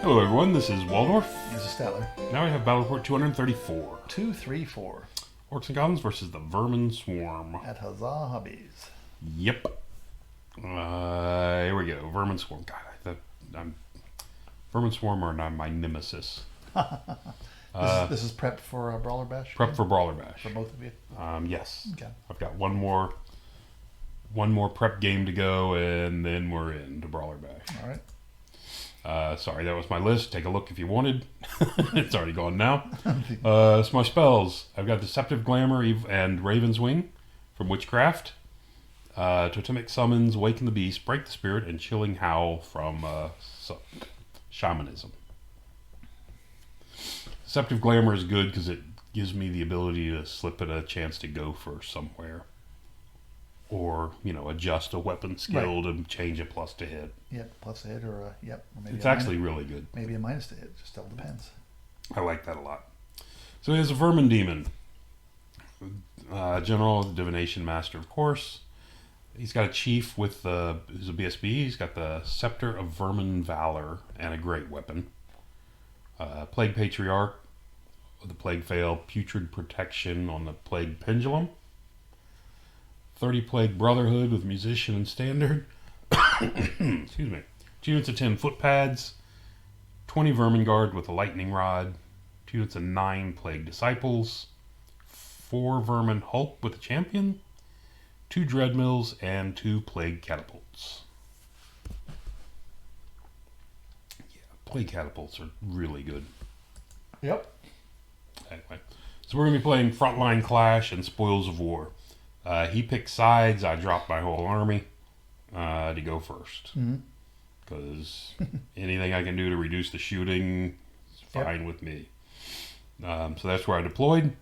Hello everyone, this is Waldorf. This is Stellar. Now we have Battle Report 234. 234. Orcs and Goblins versus the Vermin Swarm. At Huzzah Hobbies. Yep. Here we go. Vermin Swarm. God, Vermin Swarm are not my nemesis. This is prep for a Brawler Bash? Prep for Brawler Bash. For both of you? Yes. Okay. I've got one more prep game to go, and then we're in to Brawler Bash. All right. Sorry, that was my list. Take a look if you wanted. It's already gone now. It's my spells. I've got Deceptive Glamour and Raven's Wing from Witchcraft. Totemic Summons, Awaken the Beast, Break the Spirit, and Chilling Howl from Shamanism. Deceptive Glamour is good because it gives me the ability to slip it a chance to go for somewhere. Or, adjust a weapon skill to change a plus to hit. Yep, plus to hit or maybe it's actually really good. Maybe a minus to hit, just all depends. I like that a lot. So he has a Vermin Demon. General, Divination Master, of course. He's got a Chief who's a BSB. He's got the Scepter of Vermin Valor and a great weapon. Plague Patriarch with the Plague Veil, Putrid Protection on the Plague Pendulum. 30 Plague Brotherhood with Musician and Standard. Excuse me. 2 units of 10 Foot Pads. 20 Vermin Guard with a Lightning Rod. 2 units of 9 Plague Disciples. 4 Vermin Hulk with a Champion. 2 Dreadmills and 2 Plague Catapults. Yeah, Plague Catapults are really good. Yep. Anyway, so we're going to be playing Frontline Clash and Spoils of War. He picked sides. I dropped my whole army to go first. Because anything I can do to reduce the shooting is fine with me. So that's where I deployed.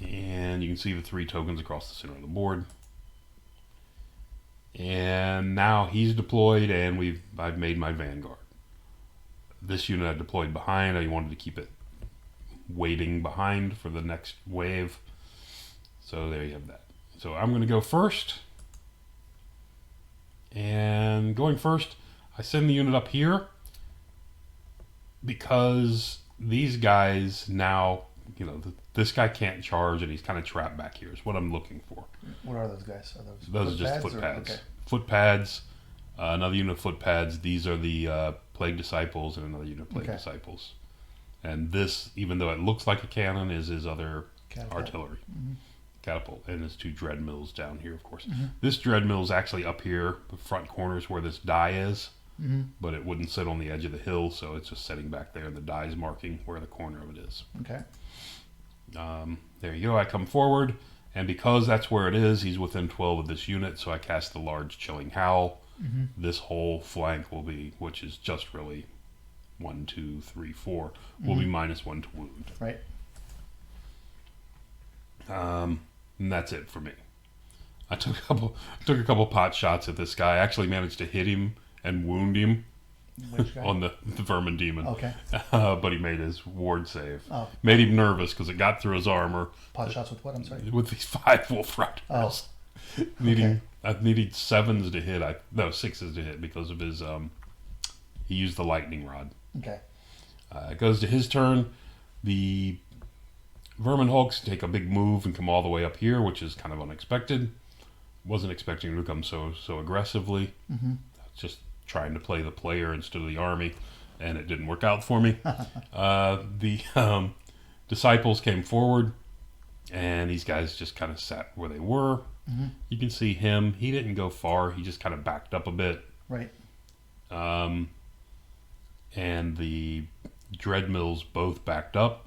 And you can see the 3 tokens across the center of the board. And now he's deployed and I've made my Vanguard. This unit I deployed behind. I wanted to keep it waiting behind for the next wave. So there you have that. So I'm going to go first. And going first, I send the unit up here because these guys now, this guy can't charge and he's kind of trapped back here is what I'm looking for. What are those guys? Are those are just foot pads. Okay. Foot pads, another unit of foot pads. These are the Plague Disciples and another unit of Plague Disciples. And this, even though it looks like a cannon, is his other artillery. Catapult, and his 2 Dreadmills down here, of course. This Dreadmill is actually up here, the front corners where this die is, but it wouldn't sit on the edge of the hill, so it's just sitting back there, and the die is marking where the corner of it is. Okay. There you go. I come forward, and because that's where it is, he's within 12 of this unit, so I cast the large Chilling Howl. This whole flank will be, which is just really 1, 2, 3, 4, will be -1 to wound. Right. And that's it for me. I took a couple pot shots at this guy. I actually managed to hit him and wound him on the Vermin Demon. Okay. But he made his ward save. Oh. Made him nervous because it got through his armor. Pot shots with what? I'm sorry. With these 5 Wolf Riders. Oh. I needed 7s to hit. 6s to hit because of his. He used the Lightning Rod. Okay. It goes to his turn. The Vermin Hulks take a big move and come all the way up here, which is kind of unexpected. Wasn't expecting him to come so aggressively. Just trying to play the player instead of the army, and it didn't work out for me. The Disciples came forward, and these guys just kind of sat where they were. You can see him. He didn't go far. He just kind of backed up a bit. Right. And the Dreadmills both backed up.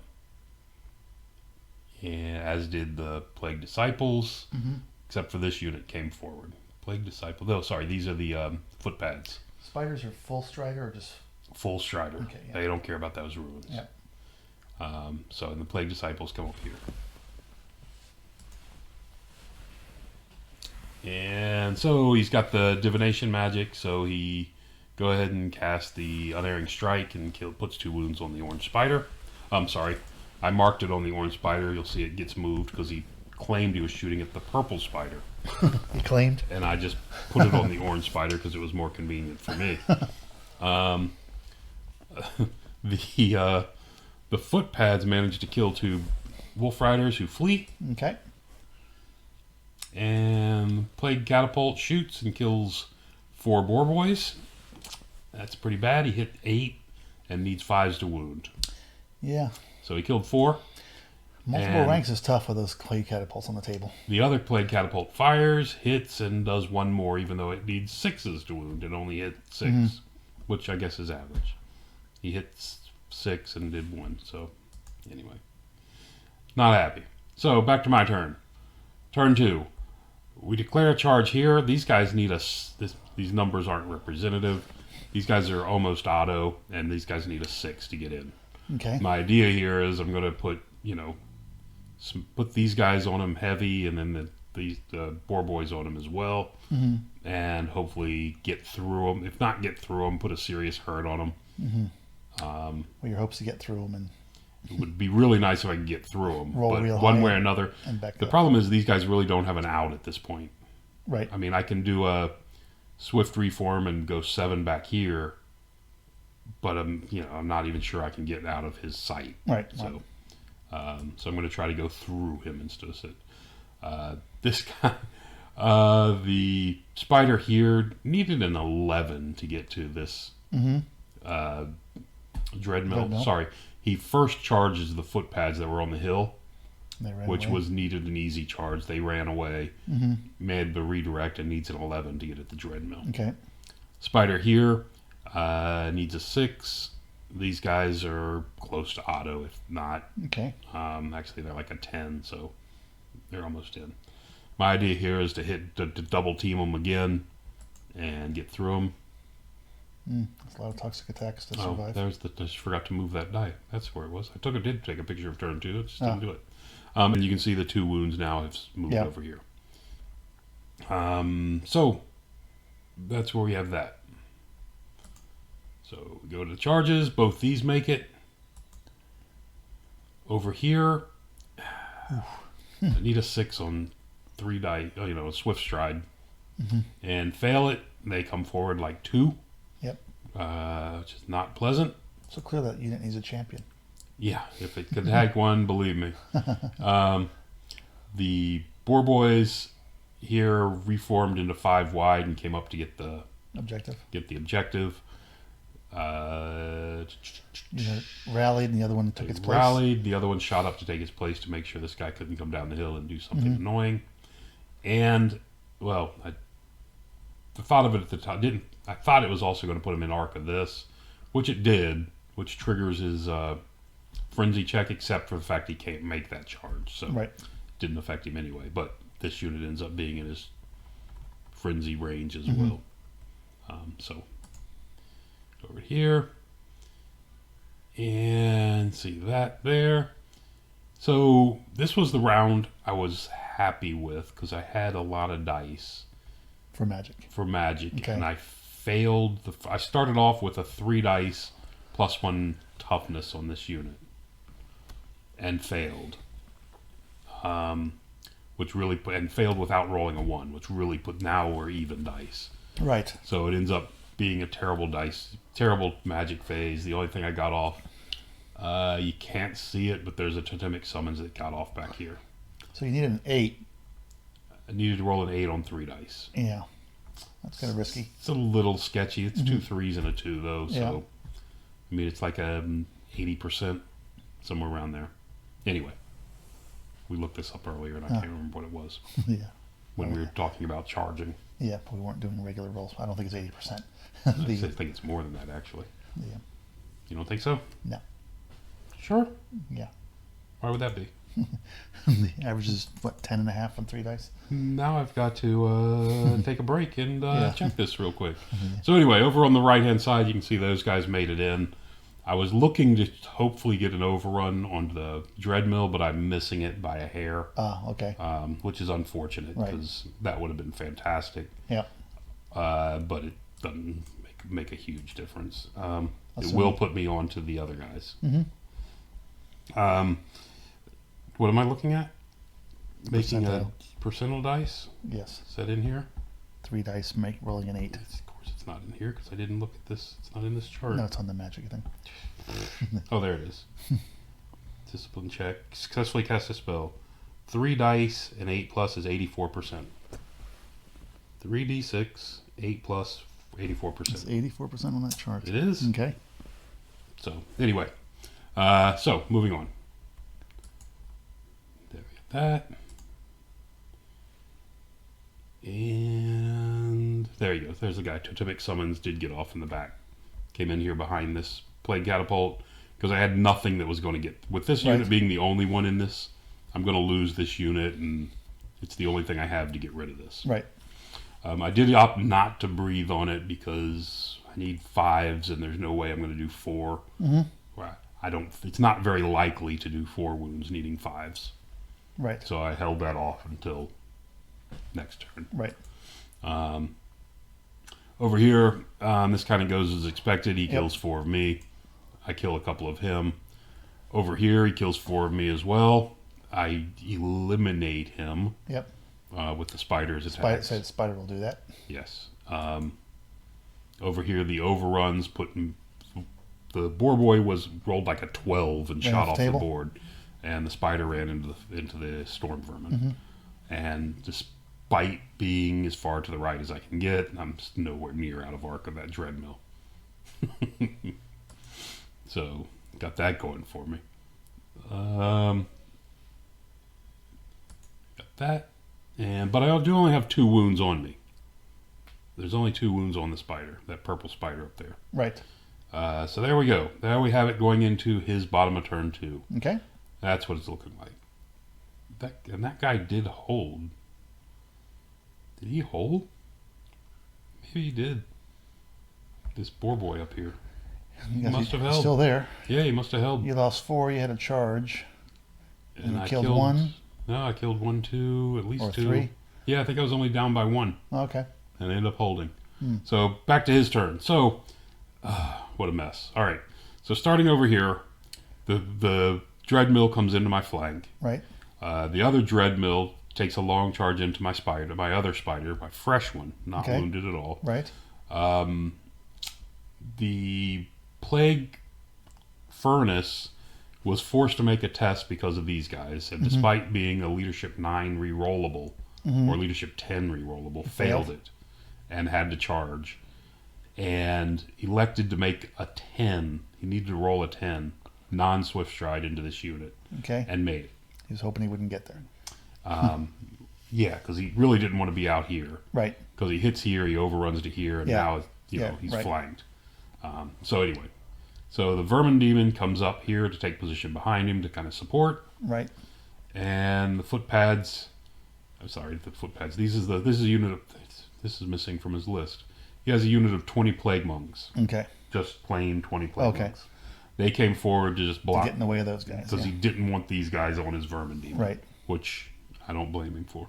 And as did the Plague Disciples, except for this unit came forward. Plague Disciples. Oh, sorry, these are the foot pads. Spiders are full strider or just full strider? Okay, yeah. They don't care about those ruins. Yep. So the Plague Disciples come up here, and so he's got the divination magic. So he go ahead and cast the unerring strike and puts 2 wounds on the orange spider. I'm sorry. I marked it on the orange spider. You'll see it gets moved because he claimed he was shooting at the purple spider. He claimed? And I just put it on the orange spider because it was more convenient for me. Um, the footpads managed to kill 2 wolf riders who flee. Okay. And Plague Catapult shoots and kills 4 boar boys. That's pretty bad. He hit 8 and needs 5s to wound. Yeah. So he killed 4. Multiple ranks is tough with those Plague Catapults on the table. The other Plague Catapult fires, hits, and does 1 more, even though it needs 6s to wound. It only hit 6, which I guess is average. He hit 6 and did 1. So, anyway. Not happy. So, back to my turn. Turn 2. We declare a charge here. These guys need us. These numbers aren't representative. These guys are almost auto, and these guys need a 6 to get in. Okay. My idea here is I'm going to put, put these guys on them heavy, and then the boar boys on them as well, and hopefully get through them. If not get through them, put a serious hurt on them. Well, your hopes to get through them and it would be really nice if I could get through them, roll but real one high way or another. and back The up. problem is these guys really don't have an out at this point. Right. I mean, I can do a swift reform and go 7 back here, but I'm not even sure I can get out of his sight. Right. So, so I'm going to try to go through him instead of sit. This guy, the spider here needed an 11 to get to this Dreadmill. Sorry, he first charges the footpads that were on the hill, which was needed an easy charge. They ran away, made the redirect, and needs an 11 to get at the Dreadmill. Okay. Spider here needs a 6. These guys are close to auto, if not. Okay. Actually, they're like a 10, so they're almost in. My idea here is to double team them again and get through them. That's a lot of toxic attacks to survive. I just forgot to move that die. That's where it was. I did take a picture of turn 2. I just didn't do it. And you can see the 2 wounds now have moved over here. So that's where we have that. So we go to the charges. Both these make it. Over here, I need a 6 on 3 die. A swift stride, and fail it. They come forward like 2. Yep. Which is not pleasant. So clear that unit needs a champion. Yeah, if it could hack one, believe me. The boar boys here reformed into 5 wide and came up to get the objective. Rallied, and the other one took its place. Rallied, the other one shot up to take its place to make sure this guy couldn't come down the hill and do something annoying. And, well, I thought of it at the time. I thought it was also going to put him in arc of this, which it did, which triggers his frenzy check, except for the fact he can't make that charge. So it didn't affect him anyway. But this unit ends up being in his frenzy range as well. So over here and see that there. So this was the round I was happy with because I had a lot of dice for magic. Okay. And I failed. I started off with a 3 dice plus 1 toughness on this unit and failed. Which really failed without rolling a 1, which really now we're even dice. Right. So it ends up being a terrible magic phase. The only thing I got off, you can't see it, but there's a totemic summons that got off back here. So you need an 8. I needed to roll an 8 on 3 dice. Yeah. That's kind of risky. It's a little sketchy. It's 2 3s and a 2 though. So, I mean, it's like 80%, somewhere around there. Anyway, we looked this up earlier and I can't remember what it was. When we were talking about charging. Yeah, but we weren't doing regular rolls. I don't think it's 80%. I think it's more than that, actually. Yeah. You don't think so? No. Sure? Yeah. Why would that be? The average is, 10.5 on 3 dice? Now I've got to take a break and check this real quick. So anyway, over on the right-hand side, you can see those guys made it in. I was looking to hopefully get an overrun on the Dreadmill, but I'm missing it by a hair. Okay. Which is unfortunate because that would have been fantastic. Yeah. But it doesn't make a huge difference. It will put me on to the other guys. What am I looking at? Making a percentile dice? Yes. Is that in here? 3 dice, rolling an 8. Of course, it's not in here because I didn't look at this. It's not in this chart. No, it's on the magic thing. Oh, there it is. Discipline check. Successfully cast a spell. 3 dice and 8 plus is 84%. 3d6, 8 plus, 84%. It's 84% on that chart. It is. Okay. So, anyway. So, moving on. There we have that. And there you go. There's the guy. Totemic Summons did get off in the back. Came in here behind this Plague Catapult because I had nothing that was going to get... With this unit being the only one in this, I'm going to lose this unit, and it's the only thing I have to get rid of this. Right. I did opt not to breathe on it because I need 5s, and there's no way I'm going to do 4. Well, I don't. It's not very likely to do 4 wounds needing 5s. Right. So I held that off until next turn. Right. Over here, this kind of goes as expected. He kills 4 of me. I kill a couple of him. Over here, he kills 4 of me as well. I eliminate him. Yep. With the spider's attack. So the spider will do that. Yes. Over here, the overruns the boar boy was rolled like a 12 and shot off the board, and the spider ran into the storm vermin. And despite being as far to the right as I can get, I'm nowhere near out of arc of that dreadmill. So got that going for me. Got that. But I do only have 2 wounds on me. There's only 2 wounds on the spider, that purple spider up there. Right. So there we go. There we have it going into his bottom of turn 2. Okay. That's what it's looking like. That guy did hold. Did he hold? Maybe he did. This boar boy up here. He must have held. Still there. Yeah, he must have held. You lost 4. You had a charge. And you killed 1. No, I killed 1, 2, at least or 2. 3. Yeah, I think I was only down by 1. Okay. And I ended up holding. So back to his turn. So, what a mess. All right. So starting over here, the dreadmill comes into my flank. Right. The other dreadmill takes a long charge into my spider, my other spider, my fresh one, not wounded at all. Right. The plague furnace was forced to make a test because of these guys, and despite being a leadership 9 rerollable or leadership 10 rerollable, failed it and had to charge, and elected to make a 10. He needed to roll a 10 non-swift stride into this unit. Okay. And made it. He was hoping he wouldn't get there. Yeah, because he really didn't want to be out here. Right. Because he hits here, he overruns to here, and now he's flanked. So anyway, so the Vermin Demon comes up here to take position behind him to kind of support. Right. And the footpads. I'm sorry, the footpads. This is a unit of. This is missing from his list. He has a unit of 20 plague monks. Okay. Just plain 20 plague monks. They came forward to just block. To get in the way of those guys. Because he didn't want these guys on his Vermin Demon. Right. Which I don't blame him for.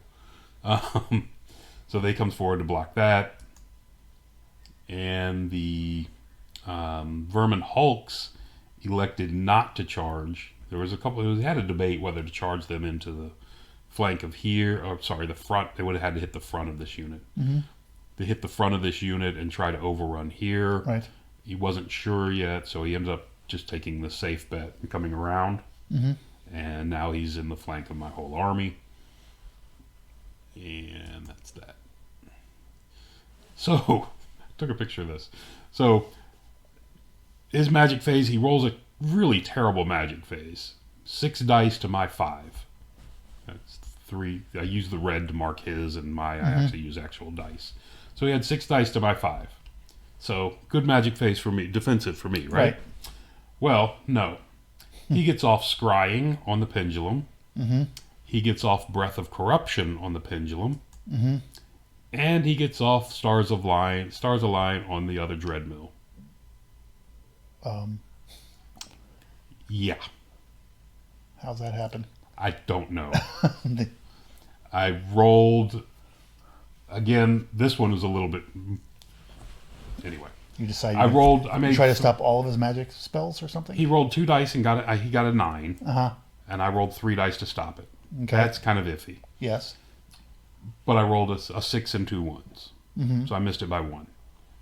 So they comes forward to block that. And the Vermin Hulks elected not to charge. There was they had a debate whether to charge them into the flank of here, or sorry, the front. They would have had to hit the front of this unit. They hit the front of this unit and try to overrun here. Right. He wasn't sure yet, so he ended up just taking the safe bet and coming around. And now he's in the flank of my whole army. And that's that. So, I took a picture of this. So, his magic phase, he rolls a really terrible magic phase. 6 dice to my 5. That's 3. I use the red to mark his, and I actually use actual dice. So he had 6 dice to my 5. So, good magic phase for me, defensive for me, right? Well, no. He gets off Scrying on the Pendulum. He gets off Breath of Corruption on the Pendulum. And he gets off Stars Align on the other Dreadmill. Yeah. How's that happen? I don't know. I rolled... Again, this one was a little bit... Anyway. You decided I made try to stop all of his magic spells or something? He rolled 2 dice and he got a 9. Uh-huh. And I rolled 3 dice to stop it. Okay. That's kind of iffy. Yes. But I rolled a 6 and 2 ones. So I missed it by 1.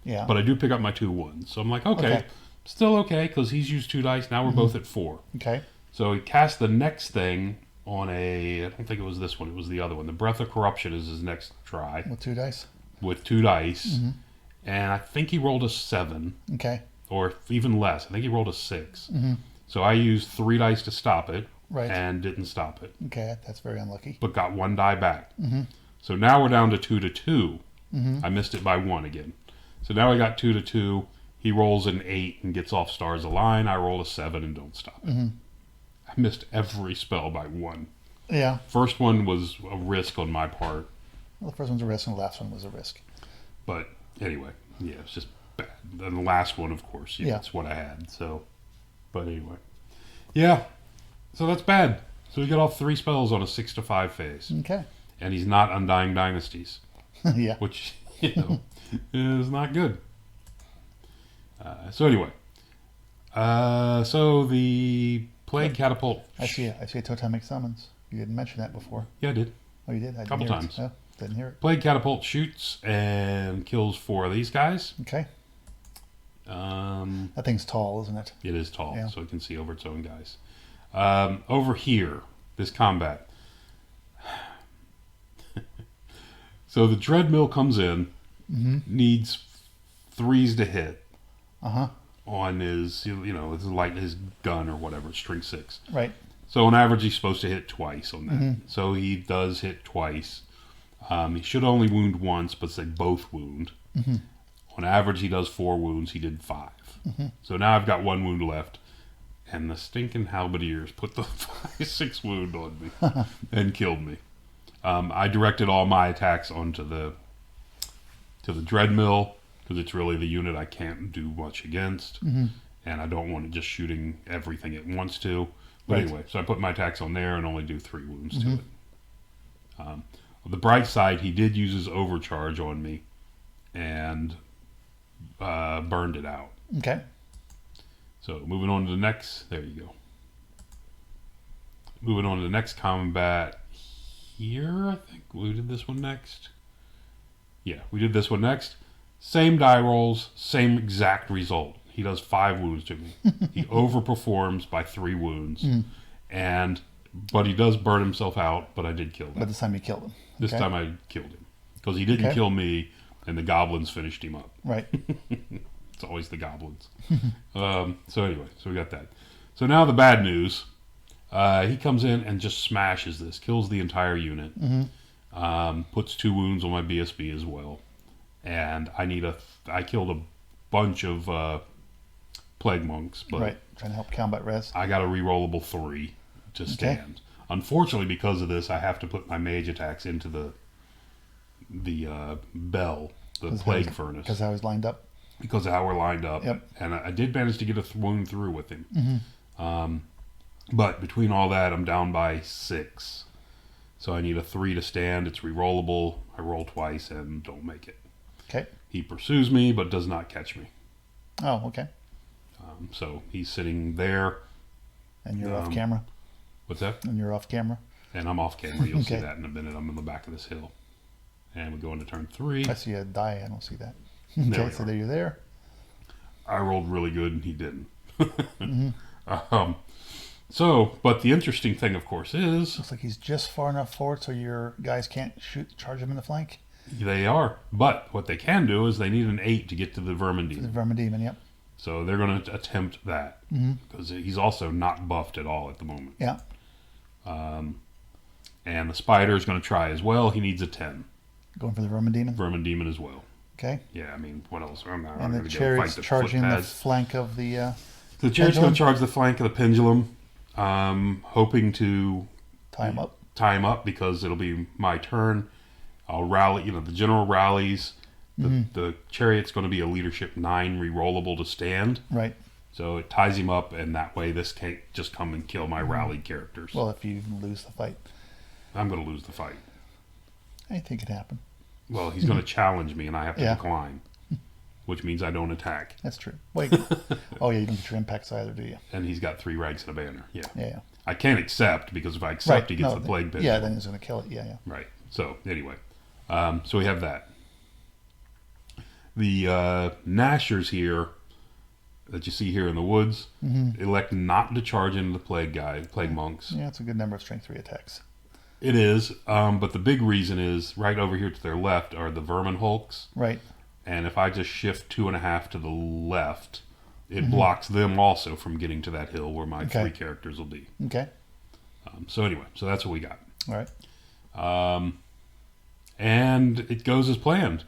Yeah. But I do pick up my 2 wounds. So I'm like, okay. Still okay, because he's used 2 dice. Now we're both at 4. Okay. So he cast the next thing on I don't think it was this one, it was the other one. The Breath of Corruption is his next try. With 2 dice? With 2 dice. And I think he rolled a 7. Okay. Or even less. I think he rolled a 6. So I used 3 dice to stop it. Right. And didn't stop it. Okay, that's very unlucky. But got 1 die back. So now we're down to 2 to 2. I missed it by 1 again. So now I got 2 to 2. He rolls an 8 and gets off Stars Align. I roll a 7 and don't stop it. I missed every spell by 1. Yeah. First one was a risk on my part. Well, the first one's a risk and the last one was a risk. But anyway, yeah, it's just bad. And the last one, of course, that's what I had. So, but anyway. Yeah. So that's bad. So we got off 3 spells on a 6 to 5 phase. Okay. And he's not Undying Dynasties. Yeah. Which, is not good. So anyway. So the Plague Catapult. I see a totemic summons. You didn't mention that before. Yeah, I did. Oh, you did? I Couple times. Oh, didn't hear it. Plague Catapult shoots and kills 4 of these guys. Okay. That thing's tall, isn't it? It is tall, Yeah. so it can see over its own guys. Over here, this combat. So the Dreadmill comes in, needs 3s to hit on his, his gun or whatever, strength 6. Right. So on average, he's supposed to hit twice on that. So he does hit twice. He should only wound once, but they both wound. On average, he does 4 wounds. He did 5. So now I've got 1 wound left. And the stinking halberdiers put the 6 wound on me and killed me. I directed all my attacks onto the Dreadmill because it's really the unit I can't do much against. And I don't want it just shooting everything it wants to. But anyway, so I put my attacks on there and only do 3 wounds to it. On the bright side, he did use his overcharge on me and burned it out. Okay. So moving on to the next, there you go. Moving on to the next combat here, I think we did this one next. Yeah, we did this one next. Same die rolls, same exact result. He does 5 wounds to me. He overperforms by 3 wounds. But he does burn himself out, but I did kill him. But this time you killed him. This time I killed him. Because he didn't kill me, and the goblins finished him up. Right. It's always the goblins. So anyway, so we got that. So now the bad news. He comes in and just smashes this. Kills the entire unit. Puts 2 wounds on my BSB as well. And I killed a bunch of plague monks. But trying to help combat res. I got a rerollable 3 to stand. Unfortunately, because of this, I have to put my mage attacks into the bell, the plague furnace. Because I was lined up. Because of how we're lined up. Yep. And I did manage to get a wound through with him. But between all that, I'm down by 6. So I need a 3 to stand. It's rerollable. I roll twice and don't make it. Okay. He pursues me, but does not catch me. Oh, okay. So he's sitting there. And you're off camera? What's that? And you're off camera? And I'm off camera. You'll see that in a minute. I'm in the back of this hill. And we go into turn 3. I see a die. I don't see that. There Okay, so there you're there. I rolled really good and he didn't. But the interesting thing, of course, is... Looks like he's just far enough forward so your guys can't charge him in the flank. They are. But what they can do is they need an 8 to get to the Vermin Demon. The Vermin Demon, yep. So they're going to attempt that. Because he's also not buffed at all at the moment. Yeah. And the Spider is going to try as well. He needs a 10. Going for the Vermin Demon? Vermin Demon as well. Okay. Yeah, I mean, what else? I'm not And going the to go fight chariot's the charging the footpads. flank of the The chariot's going to charge the flank of the pendulum. Hoping to tie him up. Tie him up because it'll be my turn. I'll rally, the general rallies. The chariot's going to be a leadership 9 rerollable to stand. Right. So it ties him up, and that way this can't just come and kill my rallied characters. Well, if you even lose the fight. I'm going to lose the fight. I think it happened. Well, he's going to challenge me, and I have to decline. Which means I don't attack. That's true. Wait. Oh, yeah, you don't get your impacts either, do you? And he's got 3 ranks and a banner. Yeah. Yeah. I can't accept, because if I accept, he gets the plague pit. Yeah, then he's going to kill it. Yeah, yeah. Right. So, anyway. So we have that. The Nashers here that you see here in the woods elect not to charge into the plague monks. Yeah, it's a good number of strength 3 attacks. It is, but the big reason is right over here to their left are the Vermin Hulks. Right. And if I just shift 2.5 to the left, it blocks them also from getting to that hill where my 3 characters will be. Okay. So anyway, so that's what we got. All right. And it goes as planned.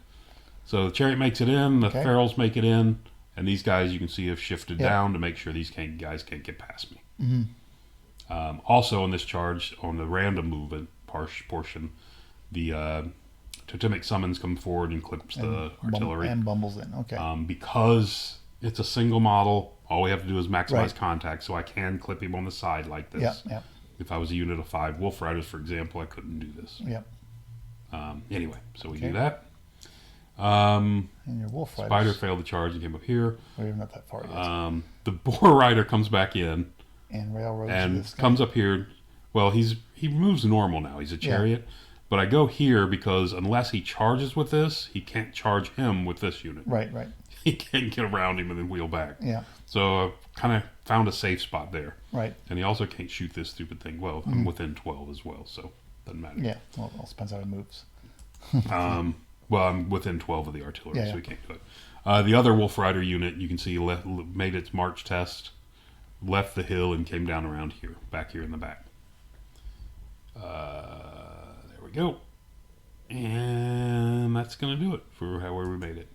So the chariot makes it in, the ferals make it in, and these guys you can see have shifted down to make sure these guys can't get past me. Also on this charge, on the random movement portion, the totemic summons come forward and clips the artillery. And bumbles in, okay. Because it's a single model, all we have to do is maximize contact, so I can clip him on the side like this. Yeah. If I was a unit of 5 Wolf Riders, for example, I couldn't do this. Yeah. Anyway, so we do that. And your Wolf Riders. Spider failed the charge and came up here. We're not that far yet. The Boar Rider comes back in. And railroads And this guy. comes up here. Well, he moves normal now. He's a chariot. But I go here because unless he charges with this, he can't charge him with this unit. Right. He can't get around him and then wheel back. Yeah. So I kind of found a safe spot there. Right. And he also can't shoot this stupid thing. Well, I'm within 12 as well, so doesn't matter. Yeah. Well, it all depends how it moves. Well, I'm within 12 of the artillery, Yeah, so we can't do it. The other Wolf Rider unit, you can see, made its march test, left the hill, and came down around here, back here in the back. There we go. And that's going to do it for however we made it.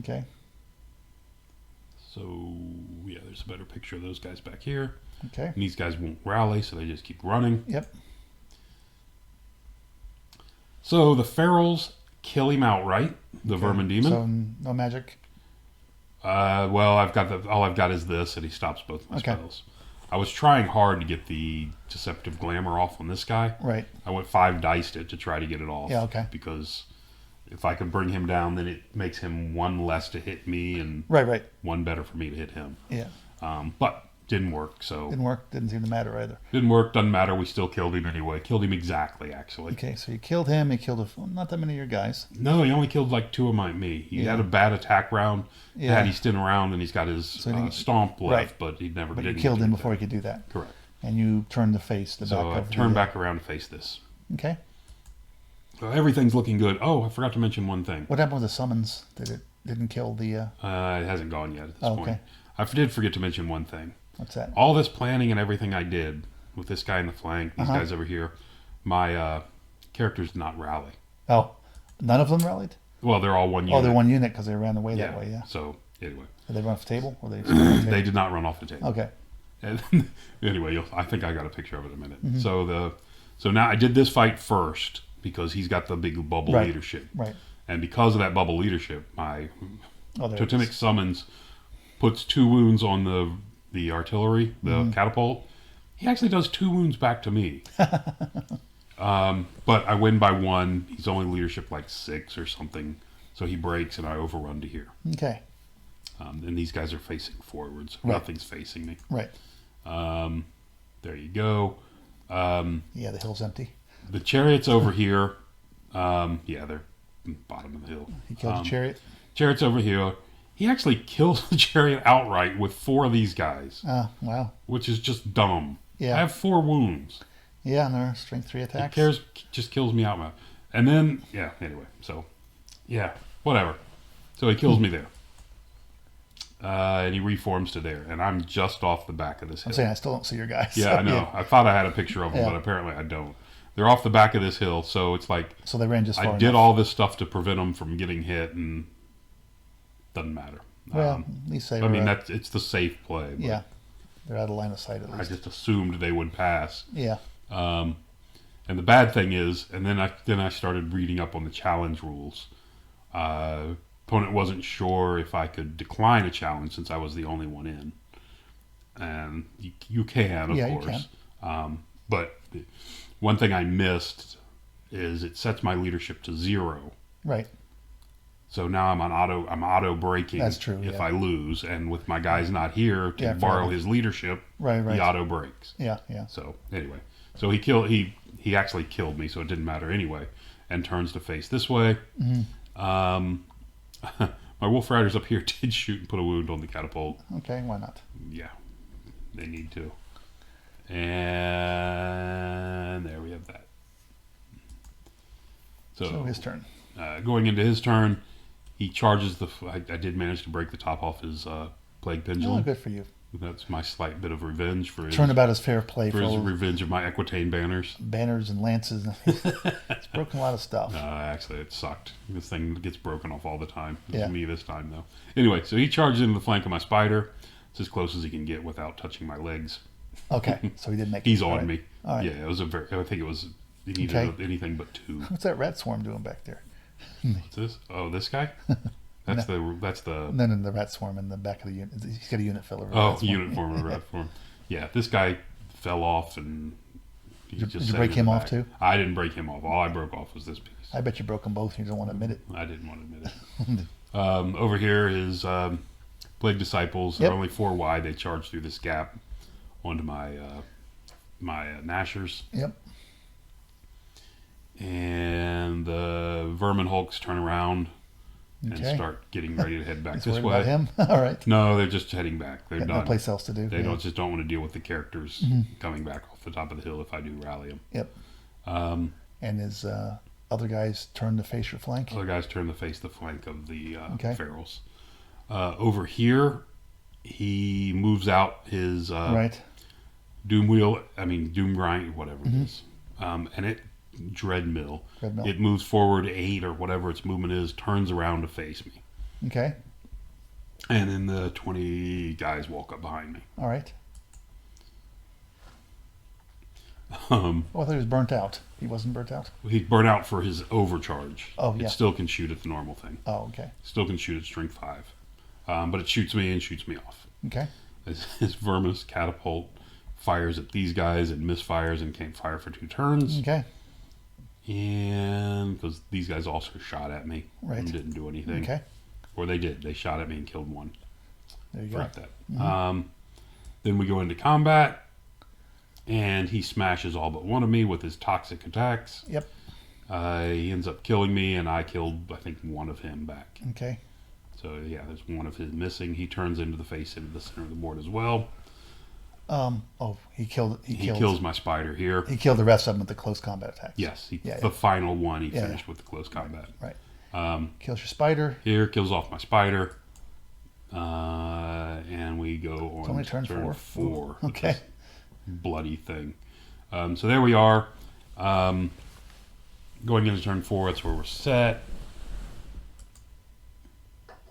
Okay. So, yeah, there's a better picture of those guys back here. Okay. And these guys won't rally, so they just keep running. Yep. So the ferals kill him outright, the Vermin Demon. So no magic? Well, all I've got is this, and he stops both my spells. I was trying hard to get the Deceptive Glamour off on this guy. Right. I went 5 diced it to try to get it off. Yeah, okay. Because if I could bring him down, then it makes him 1 less to hit me and Right. 1 better for me to hit him. Yeah. But didn't work, so... Didn't work. Didn't seem to matter either. Didn't work, doesn't matter. We still killed him anyway. Killed him exactly, actually. Okay, so you killed him. You killed not that many of your guys. No, he only killed like 2 of me. He had a bad attack round. Yeah. Had he stayed around, and he's got his stomp left, but he never did. But you killed him before he could do that. Correct. And you turned to face the back So I of turned back around to face this. Okay. So everything's looking good. Oh, I forgot to mention one thing. What happened with the summons? Didn't kill the... It hasn't gone yet at this point. Okay. I did forget to mention one thing. What's that? All this planning and everything I did with this guy in the flank, these guys over here, my characters did not rally. Oh, none of them rallied? Well, they're all one unit. Oh, they're one unit because they ran away that way, yeah. So, anyway. Did they run off the table? Or they They did not run off the table. Okay. And anyway, I think I got a picture of it in a minute. So now I did this fight first because he's got the big bubble leadership. Right. And because of that bubble leadership, my totemic summons puts 2 wounds on the artillery, the catapult. He actually does 2 wounds back to me. But I win by 1. He's only leadership like 6 or something. So he breaks and I overrun to here. Okay. And these guys are facing forward, so nothing's facing me. Right. There you go. Yeah, the hill's empty. The chariot's over here. Yeah, they're bottom of the hill. He killed the chariot? Chariot's over here. He actually kills the chariot outright with 4 of these guys. Oh, wow. Which is just dumb. Yeah. I have 4 wounds. Yeah, and they're strength 3 attacks. Just kills me out. And then, yeah, anyway. So, yeah, whatever. So he kills me there. And he reforms to there. And I'm just off the back of this hill. I'm saying I still don't see your guys. Yeah, so, I know. Yeah. I thought I had a picture of them, but apparently I don't. They're off the back of this hill, so it's like... So they ran just far enough. I did all this stuff to prevent them from getting hit, and doesn't matter. Well, at least they I mean, it's the safe play. Yeah. They're out of line of sight at least. I just assumed they would pass. Yeah. And the bad thing is, and then I started reading up on the challenge rules. Opponent wasn't sure if I could decline a challenge since I was the only one in. And you can, of course. You can. But one thing I missed is it sets my leadership to 0. Right. So now I'm auto breaking. That's true. If I lose, and with my guys not here to borrow his leadership, right. He auto breaks. Yeah. So anyway, so he actually killed me, so it didn't matter anyway, and turns to face this way. My Wolf Riders up here did shoot and put a wound on the catapult. Okay, why not? Yeah, they need to. And there we have that. So his turn. Going into his turn, he charges the... I did manage to break the top off his Plague Pendulum. Oh, good for you. That's my slight bit of revenge for his... Turnabout is fair play for his revenge of my Equitane banners. Banners and lances. It's broken a lot of stuff. Actually, it sucked. This thing gets broken off all the time. It was Yeah. me this time, though. Anyway, so he charges into the flank of my spider. It's as close as he can get without touching my legs. Okay, so he did make He's it. on All right. me. All right. Yeah, it was a very... I think it was... He needed anything but 2. What's that rat swarm doing back there? What's this? Oh, this guy? That's the... And then the rat swarm in the back of the unit. He's got a unit filler. Oh, unit form of rat form. Yeah, this guy fell off and... Did you break him off too? I didn't break him off. All I broke off was this piece. I bet you broke them both. You don't want to admit it. I didn't want to admit it. Over here is Plague Disciples. They're only 4 wide. They charge through this gap onto my Nashers. Yep. And the Vermin Hulks turn around and start getting ready to head back this way. About him? All right. No, they're just heading back. They're Got done. no place else to do. They just don't want to deal with the characters coming back off the top of the hill if I do rally them. Yep. And his other guys turn to face your flank? Other guys turn to face the flank of the ferals. Over here, he moves out his Doom Grind, whatever it is. And it Dreadmill. It moves forward 8 or whatever its movement is, turns around to face me. Okay. And then the 20 guys walk up behind me. All right. I thought he was burnt out. He wasn't burnt out? He's burnt out for his overcharge. Oh, yeah. It still can shoot at the normal thing. Oh, okay. Still can shoot at strength 5. But it shoots me and shoots me off. Okay. His Verminous Catapult fires at these guys and misfires and can't fire for 2 turns. Okay. And because these guys also shot at me and didn't do anything. Okay. Or they did. They shot at me and killed 1. There you go. That. Then we go into combat, and he smashes all but 1 of me with his toxic attacks. Yep. He ends up killing me, and I killed, I think, 1 of him back. Okay. So, yeah, there's 1 of his missing. He turns into the face into the center of the board as well. He kills my spider here. He killed the rest of them with the close combat attacks. Yes, the final one he finished with the close combat. Right. Kills your spider. Here, kills off my spider. And we go on to turn 4. Okay. Bloody thing. So there we are. Going into turn 4, that's where we're set.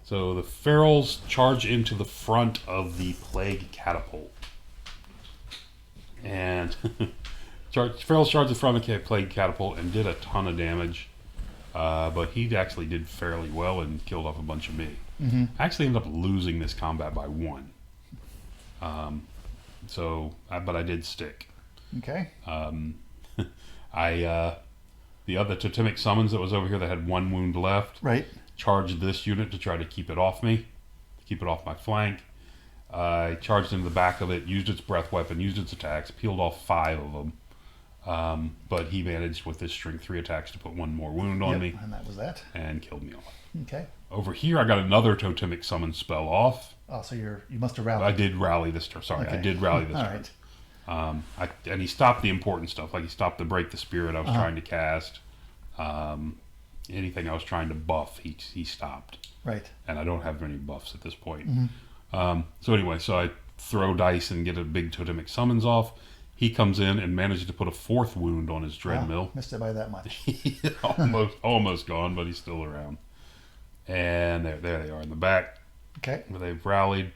So the ferals charge into the front of the Plague Catapult. And ferals charged the front of the Plague Catapult and did a ton of damage. But he actually did fairly well and killed off a bunch of me. I actually ended up losing this combat by 1. But I did stick. Okay. The other totemic summons that was over here that had 1 wound left. Right. Charged this unit to try to keep it off me, keep it off my flank. I charged into the back of it, used its breath weapon, used its attacks, peeled off 5 of them. But he managed with his strength 3 attacks to put 1 more wound on me. And that was that. And killed me off. Okay. Over here, I got another totemic summon spell off. Oh, so you must have rallied. I did rally this turn. Sorry, I did rally this turn. Right. And he stopped the important stuff, like he stopped the break the spirit I was trying to cast. Anything I was trying to buff, he stopped. Right. And I don't have any buffs at this point. So I throw dice and get a big totemic summons off. He comes in and manages to put a 4th wound on his Dreadmill. Wow, missed it by that much. almost gone, but he's still around. And there they are in the back. Okay. Where they've rallied.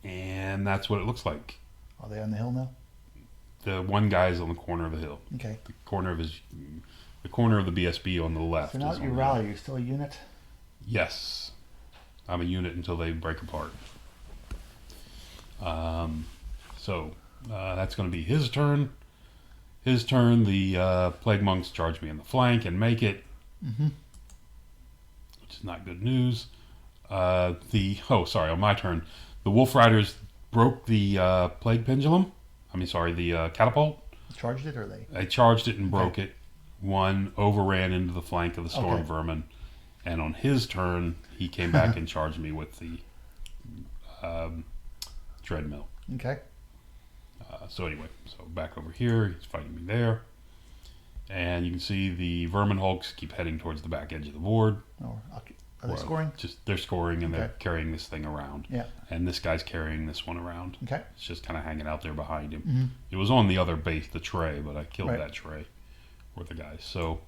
And that's what it looks like. Are they on the hill now? The one guy is on the corner of the hill. Okay. The corner of the BSB on the left. So now that you rally, you're still a unit? Yes. I'm a unit until they break apart. That's going to be his turn. His turn, the Plague Monks charge me in the flank and make it. Which is not good news. On my turn. The Wolf Riders broke the Plague Pendulum. The Catapult. Charged it, or they? They charged it and broke it. 1 overran into the flank of the Storm Vermin And on his turn, he came back and charged me with the Dreadmill. Okay. So anyway, so back over here, he's fighting me there. And you can see the Vermin Hulks keep heading towards the back edge of the board. Oh, are they scoring? They're scoring, and they're carrying this thing around. Yeah. And this guy's carrying this one around. Okay. It's just kind of hanging out there behind him. Mm-hmm. It was on the other base, the tray, but I killed that tray with the guys. So,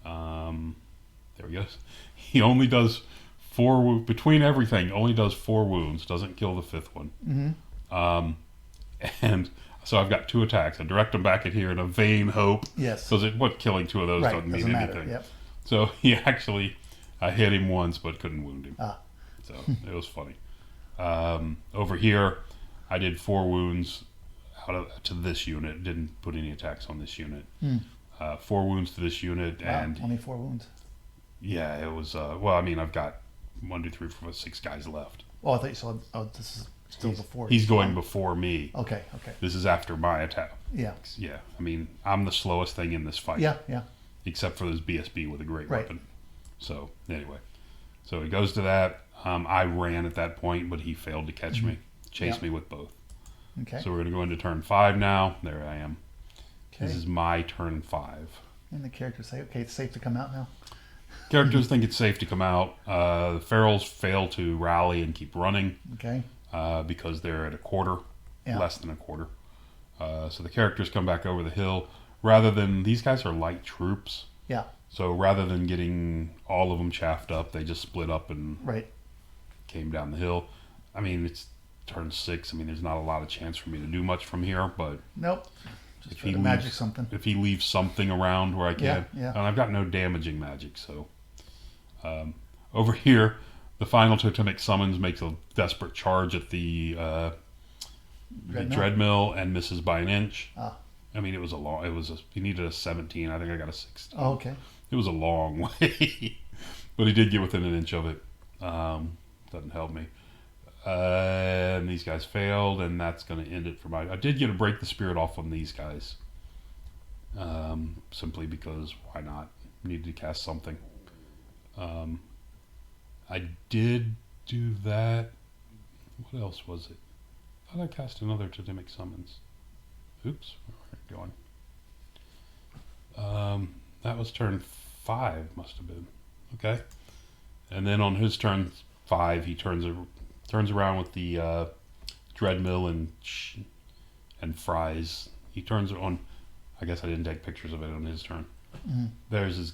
there he goes. He only does 4 between everything. Only does 4 wounds. Doesn't kill the 5th one. Mm-hmm. And so I've got 2 attacks. I direct them back at here in a vain hope. Yes. Because killing 2 of those doesn't mean anything. Yep. So he actually, I hit him once, but couldn't wound him. So it was funny. Over here, I did 4 wounds to this unit. Didn't put any attacks on this unit. 4 wounds to this unit, and only 4 wounds. Yeah, it was. Well, I mean, I've got 1, 2, 3, 4, 6 guys left. Oh, I thought you saw. Oh, this is still before. He's going before me. Okay. This is after my attack. Yeah. Yeah. I mean, I'm the slowest thing in this fight. Yeah. Except for this BSB with a great weapon. So anyway, so he goes to that. I ran at that point, but he failed to catch me. Chased me with both. Okay. So we're going to go into turn 5 now. There I am. Okay. This is my turn 5. And the characters say, "Okay, it's safe to come out now." Characters think it's safe to come out. The ferals fail to rally and keep running. Okay. Because they're at a quarter, less than a quarter. So the characters come back over the hill. Rather than, these guys are light troops. Yeah. So rather than getting all of them chaffed up, they just split up and came down the hill. I mean, it's turn 6. I mean, there's not a lot of chance for me to do much from here, but nope. Just try to magic something. If he leaves something around where I can, yeah. And I've got no damaging magic, so over here, the final totemic summons makes a desperate charge at the Dreadmill and misses by an inch. I mean, he needed a 17. I think I got a 16. Oh, okay. It was a long way, but he did get within an inch of it. Doesn't help me. And these guys failed, and that's going to end it for I did get a break the spirit off on these guys. Simply because why not? Needed to cast something. I did do that. What else was it? I thought I cast another totemic summons. Oops, where am I going? That was turn 5, must have been. Okay. And then on his turn 5, he turns around with the Dreadmill and fries. He turns on. I guess I didn't take pictures of it on his turn. There's his.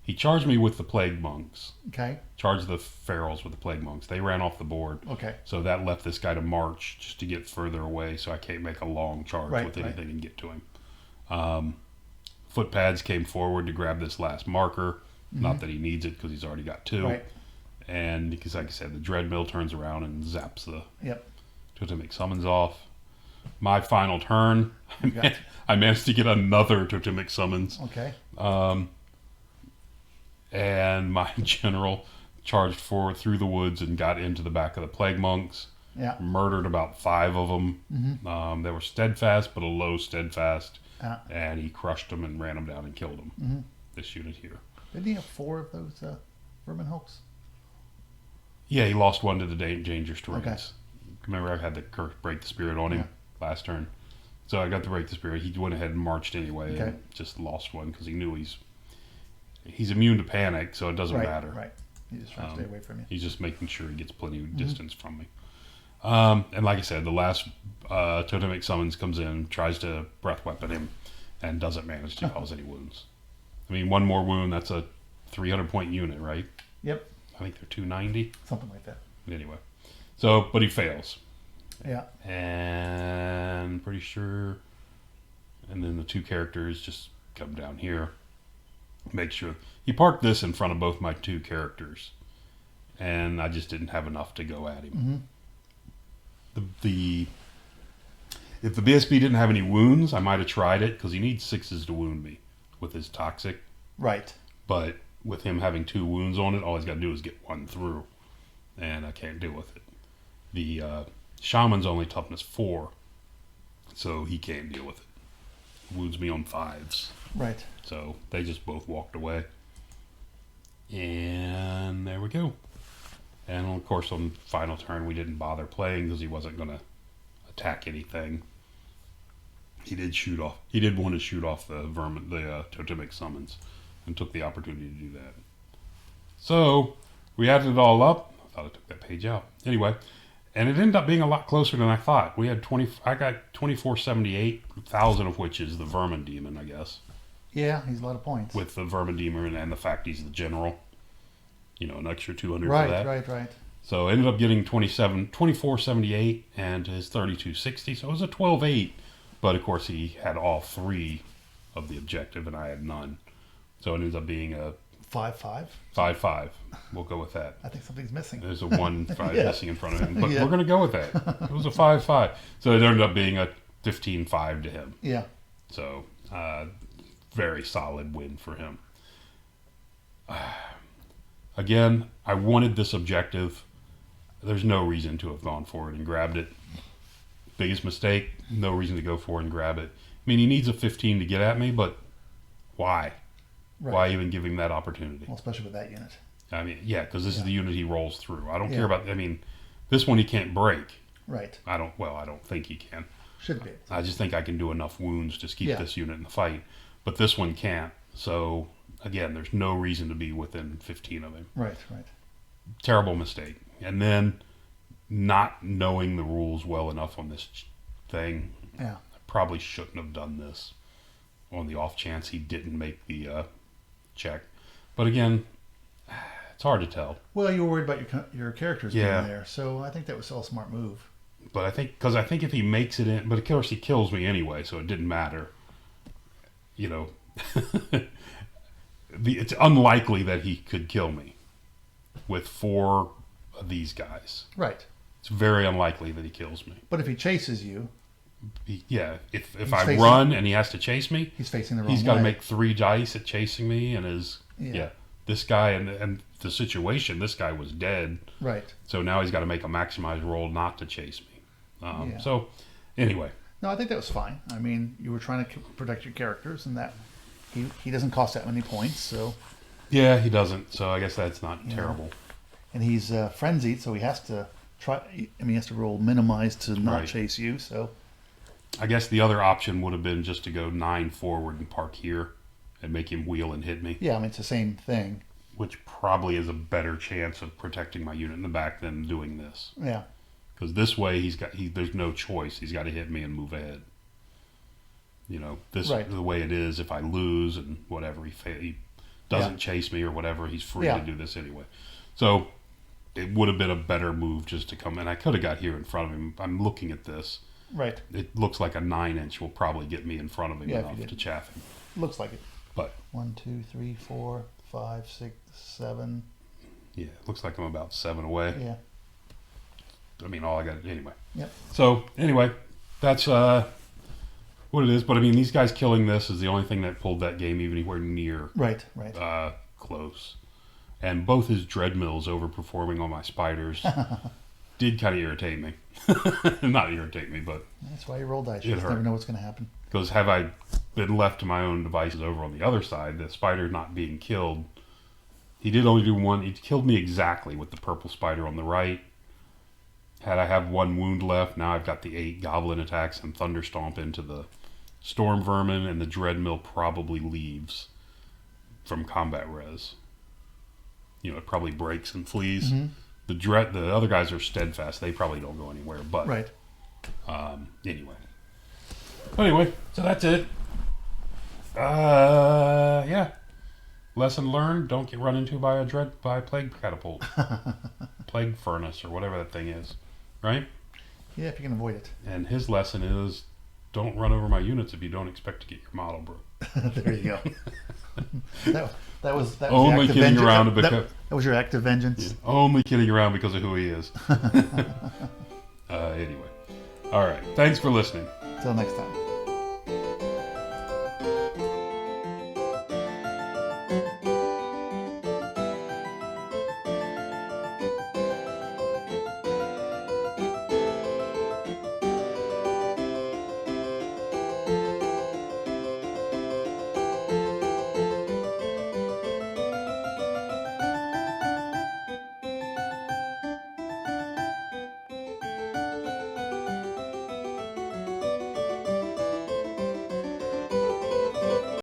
He charged me with the plague monks. Okay. Charged the ferals with the plague monks. They ran off the board. Okay. So that left this guy to march just to get further away, so I can't make a long charge with anything and get to him. Footpads came forward to grab this last marker. Not that he needs it because he's already got 2. Right. And because, like I said, the Dreadmill turns around and zaps the totemic summons off. My final turn, I managed to get another totemic summons. Okay. And my general charged forward through the woods and got into the back of the plague monks. Yeah. Murdered about 5 of them. They were steadfast, but a low steadfast. And he crushed them and ran them down and killed them. This unit here. Didn't he have 4 of those Vermin Hulks? Yeah, he lost 1 to the dangerous terrains. Okay. Remember, I had the break the spirit on him last turn. So I got to break the spirit. He went ahead and marched anyway and just lost 1 because he knew he's immune to panic, so it doesn't matter. Right. He's just trying to stay away from you. He's just making sure he gets plenty of distance from me. And like I said, the last totemic summons comes in, tries to breath weapon him, and doesn't manage to cause any wounds. I mean, 1 more wound, that's a 300-point unit, right? Yep. I think they're 290. Something like that. Anyway. So, but he fails. Yeah. And pretty sure. And then the 2 characters just come down here. Make sure. He parked this in front of both my 2 characters. And I just didn't have enough to go at him. If the BSB didn't have any wounds, I might have tried it because he needs 6s to wound me with his toxic. Right. But with him having 2 wounds on it, all he's got to do is get 1 through. And I can't deal with it. The shaman's only toughness 4. So he can't deal with it. Wounds me on 5s. Right. So they just both walked away. And there we go. And of course, on final turn, we didn't bother playing because he wasn't going to attack anything. He did shoot off. He did want to shoot off the vermin, the totemic summons, and took the opportunity to do that. So we added it all up. I thought I took that page out. Anyway, and it ended up being a lot closer than I thought. We had 20. I got 2478,000 of which is the Vermin Demon, I guess. Yeah, he's a lot of points. With the Vermin Demon and the fact he's the general. You know, an extra 200 right, for that. Right. So I ended up getting 2478 and his 3260. So it was a 12-8. But of course he had all three of the objective and I had none. So it ends up being a 5-5. 5-5. We'll go with that. I think something's missing. There's a 1-5 Yeah. missing in front of him. But we're going to go with that. It was a 5-5. So it ended up being a 15-5 to him. Yeah. So very solid win for him. Again, I wanted this objective. There's no reason to have gone for it and grabbed it. Biggest mistake, no reason to go for it and grab it. I mean, he needs a 15 to get at me, but why? Right. Why even give him that opportunity? Well, especially with that unit. I mean, yeah, because this is the unit he rolls through. I don't Yeah. care about, I mean, this one he can't break. Right. I don't think he can. Should be. I just think I can do enough wounds to keep Yeah. this unit in the fight. But this one can't. So, again, there's no reason to be within 15 of him. Right. Terrible mistake. And then not knowing the rules well enough on this thing. Yeah. I probably shouldn't have done this on the off chance he didn't make the check. But again, it's hard to tell. Well, you were worried about your characters Yeah. being there, so I think that was still a smart move. But I think if he makes it in, but of course he kills me anyway, so it didn't matter. You know, it's unlikely that he could kill me with 4 of these guys. Right. It's very unlikely that he kills me. But if he chases you, if I run and he has to chase me, he's facing the wrong way. He's got to make 3 dice at chasing me, and this guy and the situation. This guy was dead, right? So now he's got to make a maximized roll not to chase me. So anyway, no, I think that was fine. I mean, you were trying to protect your characters, and that he doesn't cost that many points, so yeah, he doesn't. So I guess that's not terrible. And he's frenzied, so he has to try. I mean, he has to roll minimize to not chase you. So I guess the other option would have been just to go 9 forward and park here and make him wheel and hit me. Yeah, I mean, it's the same thing. Which probably is a better chance of protecting my unit in the back than doing this. Yeah. Because this way there's no choice. He's got to hit me and move ahead. You know, the way it is, if I lose and whatever, he doesn't chase me or whatever, he's free to do this anyway. So it would have been a better move just to come in. I could have got here in front of him. I'm looking at this. Right. It looks like a 9-inch will probably get me in front of him enough to chaff him. Looks like it. But 1, 2, 3, 4, 5, 6, 7. Yeah, it looks like I'm about 7 away. Yeah. I mean, all I got anyway. Yep. So anyway, that's what it is. But I mean, these guys killing this is the only thing that pulled that game even anywhere near close. And both his dread mills overperforming on my spiders did kind of irritate me. Not irritate me, but that's why you roll dice. You just never know what's going to happen. Because have I been left to my own devices over on the other side, the spider not being killed, he did only do 1. He killed me exactly with the purple spider on the right. Had I have 1 wound left, now I've got the 8 goblin attacks and thunder stomp into the storm vermin, and the dread mill probably leaves from combat res. You know, it probably breaks and flees. Mm-hmm. The other guys are steadfast. They probably don't go anywhere. But anyway, so that's it. Yeah. Lesson learned: don't get run into by a plague catapult, plague furnace, or whatever that thing is. Right? Yeah, if you can avoid it. And his lesson is: don't run over my units if you don't expect to get your model broke. There you go. That was only kidding around because that was your act of vengeance. Yeah, only kidding around because of who he is. Anyway, all right. Thanks for listening. Till next time.